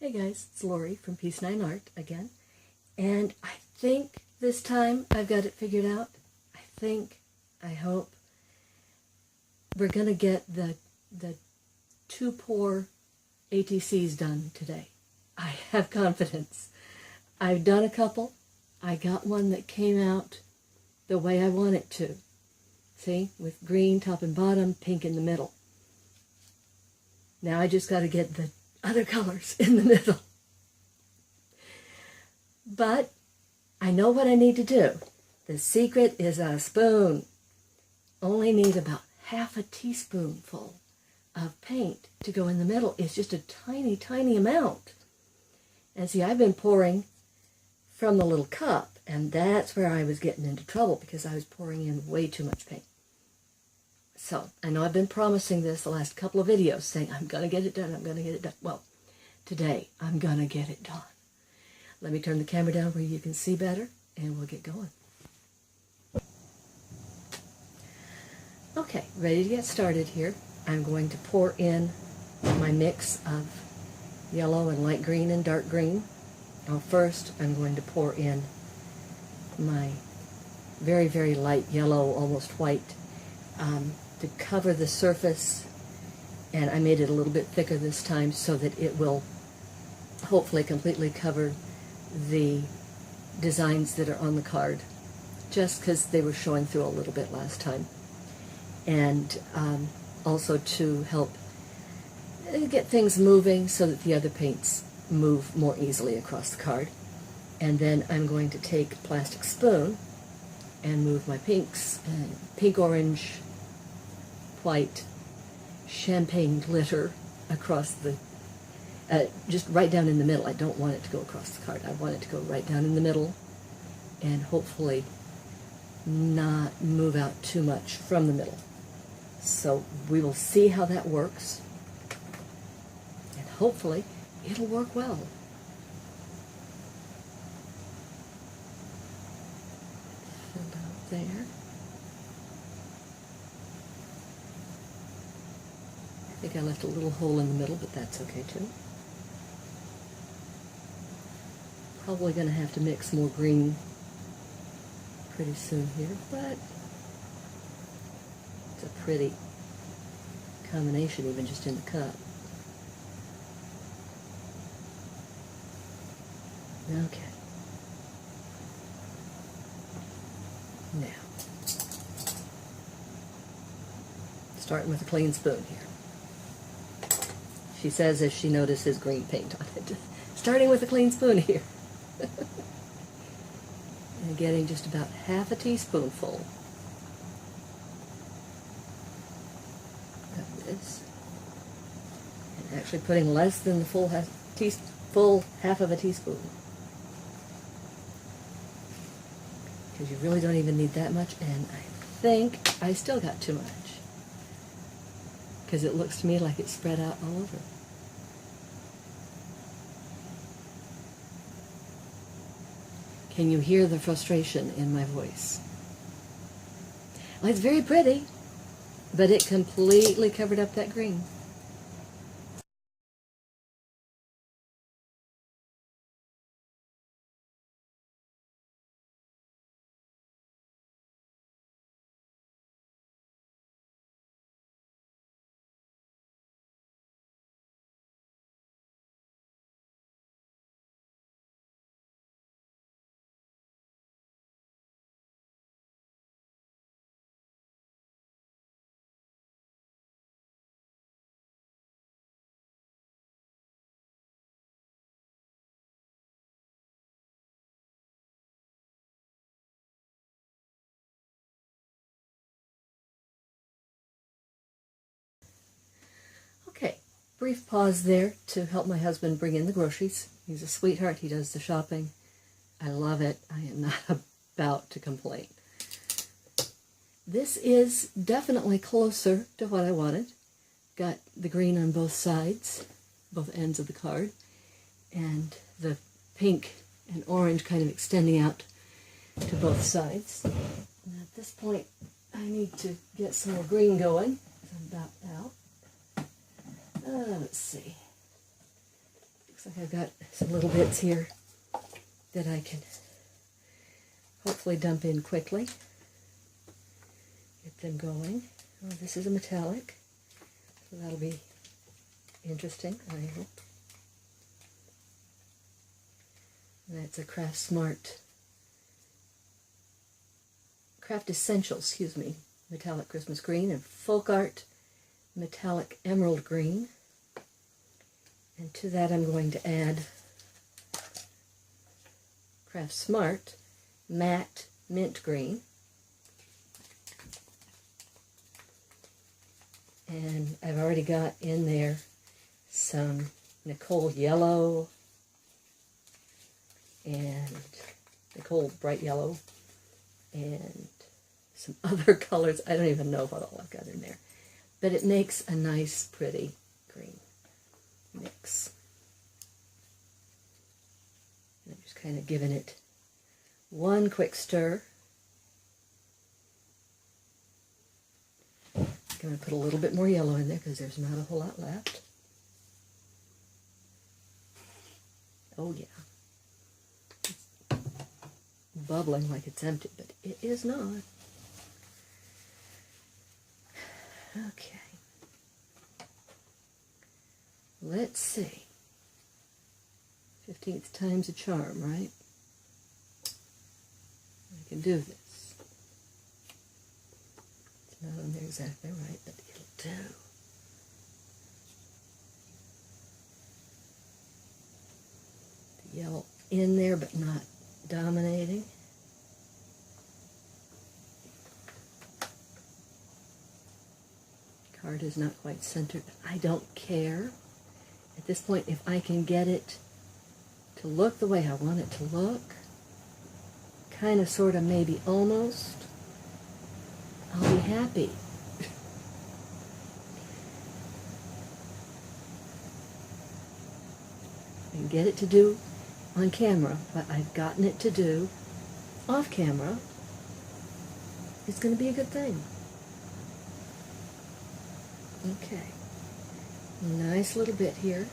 Hey guys, it's Lori from Peace 9 Art again, and I think this time I've got it figured out. I hope we're going to get the 2-pour ATCs done today. I have confidence. I've done a couple. I got one that came out the way I want it to. See, with green top and bottom, pink in the middle. Now I just got to get the other colors in the middle. But I know what I need to do. The secret is a spoon. Only need about half a teaspoonful of paint to go in the middle. It's just a tiny, tiny amount. And see, I've been pouring from the little cup, and that's where I was getting into trouble because I was pouring in way too much paint. So, I know I've been promising this the last couple of videos, saying I'm going to get it done, I'm going to get it done. Well, today I'm going to get it done. Let me turn the camera down where you can see better, and we'll get going. Okay, ready to get started here. I'm going to pour in my mix of yellow and light green and dark green. Now first, I'm going to pour in my very, very light yellow, almost white, to cover the surface, and I made it a little bit thicker this time so that it will hopefully completely cover the designs that are on the card, just because they were showing through a little bit last time, and also to help get things moving so that the other paints move more easily across the card. And then I'm going to take a plastic spoon and move my pinks, pink, orange, white, champagne glitter across the, just right down in the middle. I don't want it to go across the card. I want it to go right down in the middle and hopefully not move out too much from the middle. So we will see how that works, and hopefully it'll work well. About there. I think I left a little hole in the middle, but that's okay too. Probably going to have to mix more green pretty soon here, but it's a pretty combination even just in the cup. Okay. Now, starting with a clean spoon here. She says as she notices green paint on it. Starting with a clean spoon here. And getting just about half a teaspoonful of this. And actually putting less than the full half of a teaspoon. Because you really don't even need that much, and I think I still got too much. Because it looks to me like it's spread out all over. Can you hear the frustration in my voice? Well, it's very pretty, but it completely covered up that green. Okay, brief pause there to help my husband bring in the groceries. He's a sweetheart. He does the shopping. I love it. I am not about to complain. This is definitely closer to what I wanted. Got the green on both sides, both ends of the card, and the pink and orange kind of extending out to both sides. And at this point, I need to get some more green going. I'm about out. Let's see. Looks like I've got some little bits here that I can hopefully dump in quickly. Get them going. Oh, this is a metallic, so that'll be interesting, I hope. And that's a Craft Essentials, metallic Christmas green, and Folk Art metallic emerald green. And to that I'm going to add Craft Smart matte mint green. And I've already got in there some Nicole yellow and Nicole bright yellow and some other colors. I don't even know what all I've got in there. But it makes a nice, pretty green mix. And I'm just kind of giving it one quick stir. I'm going to put a little bit more yellow in there because there's not a whole lot left. Oh yeah. It's bubbling like it's empty, but it is not. Okay. Let's see. 15th time's a charm, right? I can do this. Not on there exactly right, but it'll do. The yellow in there, but not dominating. Card is not quite centered. I don't care. At this point, if I can get it to look the way I want it to look, kind of, sort of, maybe, almost, I'll be happy. I can get it to do on camera what I've gotten it to do off camera. It's going to be a good thing. Okay. Nice little bit here.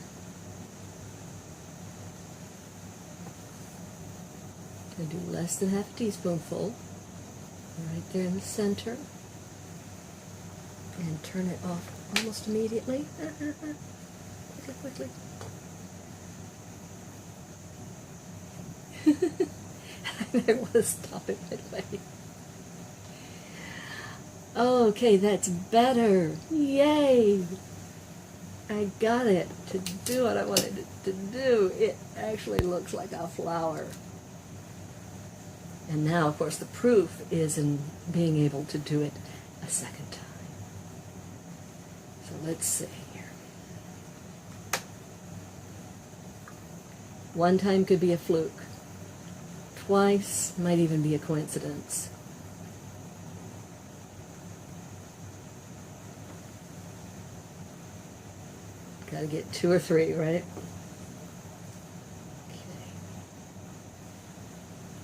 I'm going to do less than half a teaspoonful. Right there in the center, and turn it off almost immediately. Quickly. I want to stop it midway. Okay, that's better. Yay! I got it to do what I wanted it to do. It actually looks like a flower. And now, of course, the proof is in being able to do it a second time. So let's see here. One time could be a fluke. Twice might even be a coincidence. Got to get 2 or 3, right?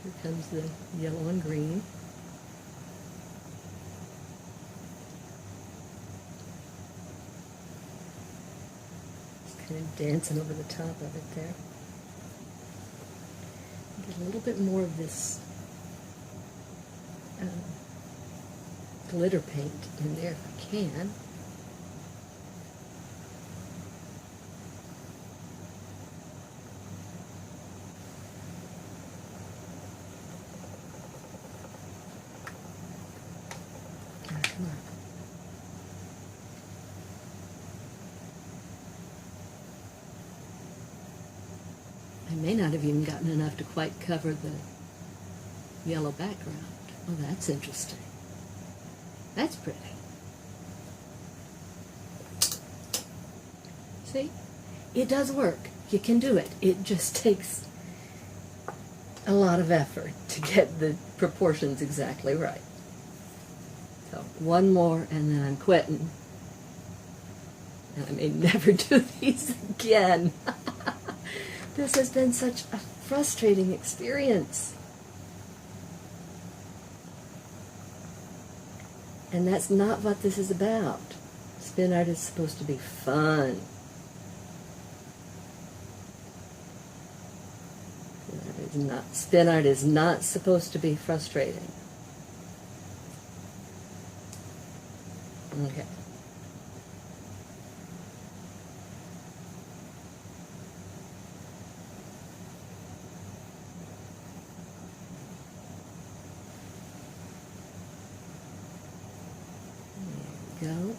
Here comes the yellow and green. Just kind of dancing over the top of it there. Get a little bit more of this glitter paint in there if I can. I may not have even gotten enough to quite cover the yellow background. Oh, that's interesting. That's pretty. See? It does work. You can do it. It just takes a lot of effort to get the proportions exactly right. So, one more and then I'm quitting. And I may never do these again. This has been such a frustrating experience. And that's not what this is about. Spin art is supposed to be fun. spin art is not supposed to be frustrating. Okay. There we go.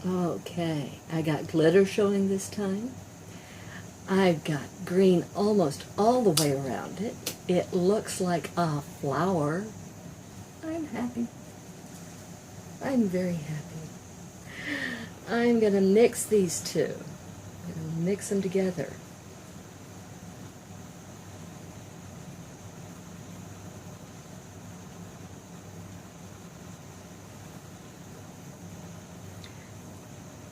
Okay, I got glitter showing this time. I've got green almost all the way around it. It looks like a flower. I'm happy. I'm very happy. I'm going to mix these two. I'm going to mix them together.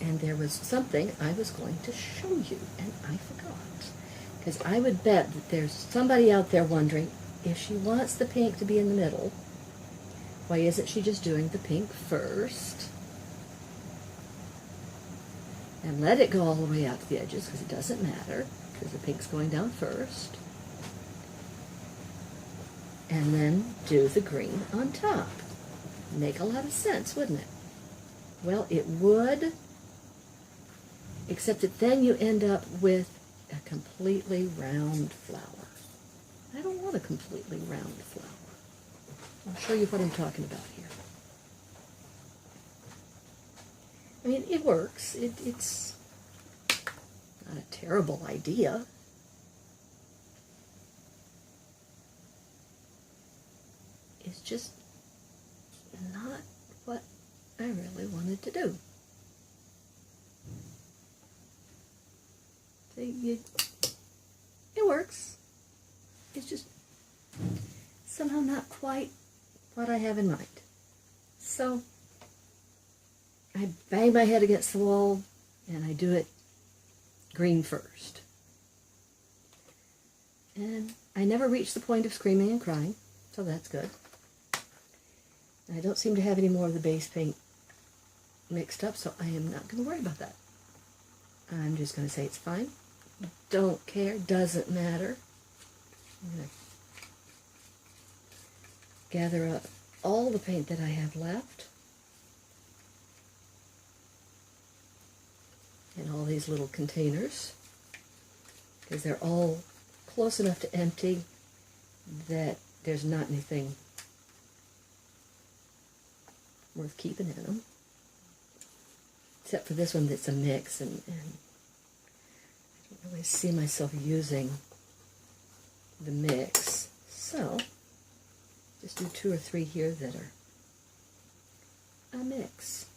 And there was something I was going to show you, and I forgot. Because I would bet that there's somebody out there wondering, if she wants the pink to be in the middle, why isn't she just doing the pink first? And let it go all the way out to the edges, because it doesn't matter, because the pink's going down first. And then do the green on top. Make a lot of sense, wouldn't it? Well, it would, except that then you end up with a completely round flower. I don't want a completely round flower. I'll show you what I'm talking about here. I mean, it works. It's not a terrible idea. It's just not what I really wanted to do. See, it works. It's just somehow not quite what I have in mind. So I bang my head against the wall and I do it green first. And I never reach the point of screaming and crying, so that's good. I don't seem to have any more of the base paint mixed up, so I am not going to worry about that. I'm just going to say it's fine. Don't care, doesn't matter. I'm going to gather up all the paint that I have left in all these little containers, because they're all close enough to empty that there's not anything worth keeping in them, except for this one that's a mix, and I don't really see myself using the mix, so just do 2 or 3 here that are a mix.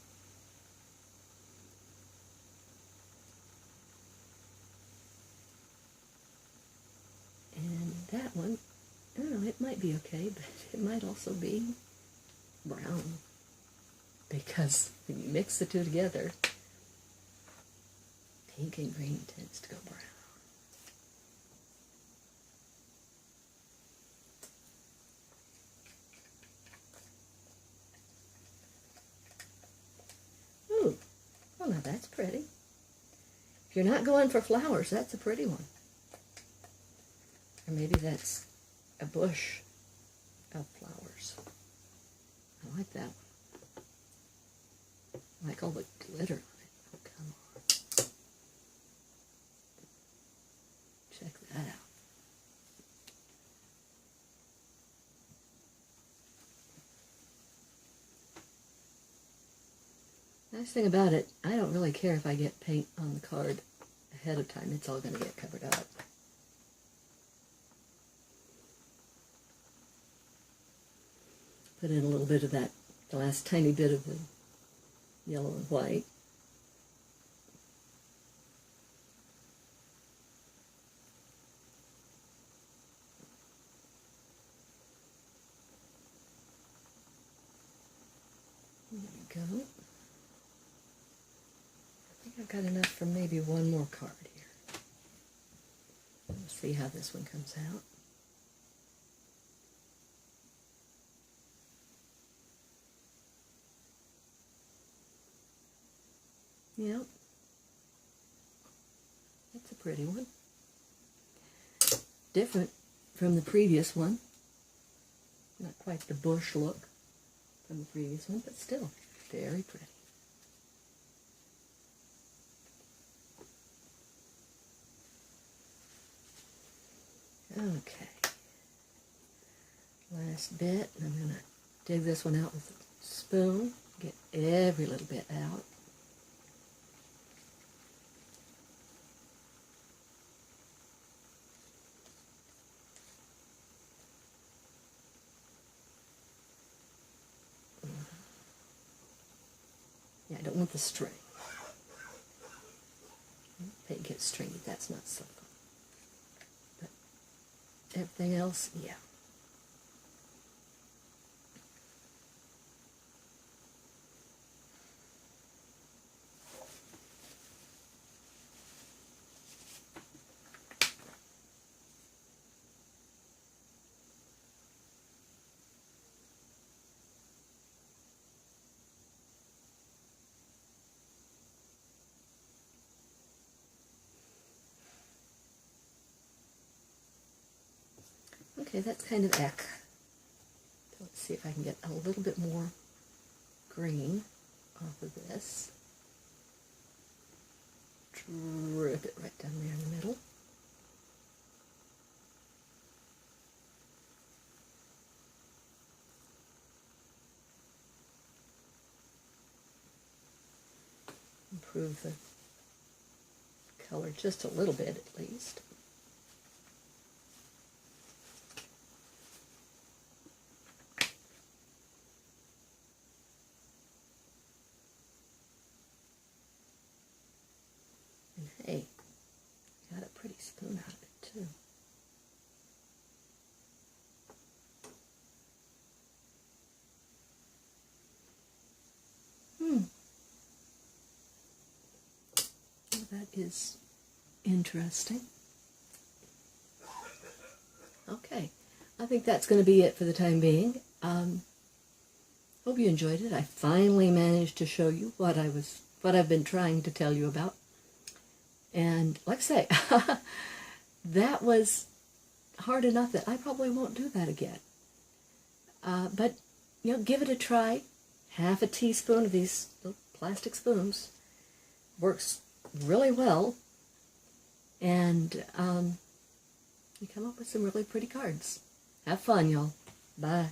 And that one, I don't know, it might be okay, but it might also be brown, because when you mix the two together, pink and green tends to go brown. Ooh, well now that's pretty. If you're not going for flowers, that's a pretty one. Or maybe that's a bush of flowers. I like that one. I like all the glitter on it. Oh, come on. Check that out. Nice thing about it, I don't really care if I get paint on the card ahead of time. It's all going to get covered up. Put in a little bit of that, the last tiny bit of the yellow and white. go. I think I've got enough for maybe one more card here. Let's see how this one comes out. Yep. That's a pretty one. Different from the previous one. Not quite the bush look from the previous one, but still very pretty. Okay. Last bit. I'm going to dig this one out with a spoon. Get every little bit out. Yeah, I don't want the string. If it gets stringy, that's not so fun. But everything else, yeah. Okay, that's kind of eck. So let's see if I can get a little bit more green off of this. Drip it right down there in the middle. Improve the color just a little bit at least. And hey, got a pretty spoon out of it too. Well, that is interesting. Okay, I think that's going to be it for the time being. Hope you enjoyed it. I finally managed to show you what I've been trying to tell you about. And like I say, that was hard enough that I probably won't do that again. But, you know, give it a try. Half a teaspoon of these little plastic spoons works really well. And you come up with some really pretty cards. Have fun, y'all. Bye.